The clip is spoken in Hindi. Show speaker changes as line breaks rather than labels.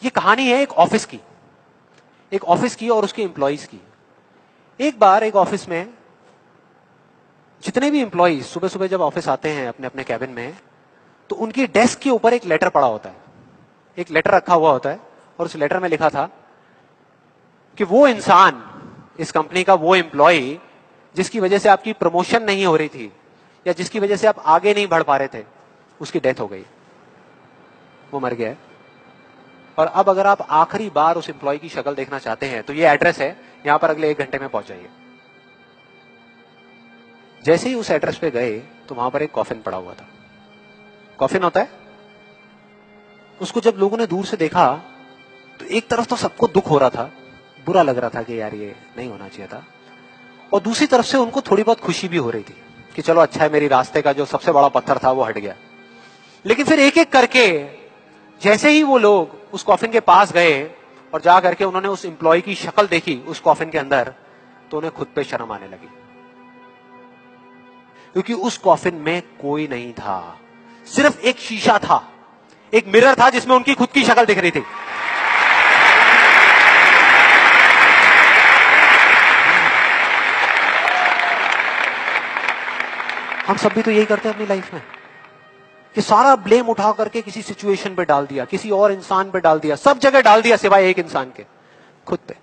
ये कहानी है एक ऑफिस की और उसके एम्प्लॉइज की। एक बार एक ऑफिस में जितने भी एम्प्लॉइज सुबह सुबह जब ऑफिस आते हैं अपने अपने कैबिन में, तो उनकी डेस्क के ऊपर एक लेटर पड़ा होता है, एक लेटर रखा हुआ होता है, और उस लेटर में लिखा था कि वो इंसान, इस कंपनी का वो एम्प्लॉय जिसकी वजह से आपकी प्रमोशन नहीं हो रही थी या जिसकी वजह से आप आगे नहीं बढ़ पा रहे थे, उसकी डेथ हो गई, वो मर गया है। और अब अगर आप आखिरी बार उस एम्प्लॉय की शक्ल देखना चाहते हैं तो ये एड्रेस है, यहां पर अगले 1 घंटे में पहुंच जाइए। जैसे ही उस एड्रेस पे गए तो वहां पर एक कॉफिन पड़ा हुआ था। कॉफिन होता है, उसको जब लोगों ने दूर से देखा तो एक तरफ तो सबको दुख हो रहा था, बुरा लग रहा था कि यार ये नहीं होना चाहिए था, और दूसरी तरफ से उनको थोड़ी बहुत खुशी भी हो रही थी कि चलो अच्छा है, मेरी रास्ते का जो सबसे बड़ा पत्थर था वो हट गया। लेकिन फिर एक एक करके जैसे ही वो लोग उस कॉफिन के पास गए और जा करके उन्होंने उस एम्प्लॉय की शक्ल देखी उस कॉफिन के अंदर, तो उन्हें खुद पे शर्म आने लगी, क्योंकि उस कॉफिन में कोई नहीं था, सिर्फ एक शीशा था, एक मिरर था जिसमें उनकी खुद की शक्ल दिख रही थी। हम सब भी तो यही करते हैं अपनी लाइफ में कि सारा ब्लेम उठा करके किसी सिचुएशन पे डाल दिया, किसी और इंसान पे डाल दिया, सब जगह डाल दिया सिवाय एक इंसान के, खुद पे।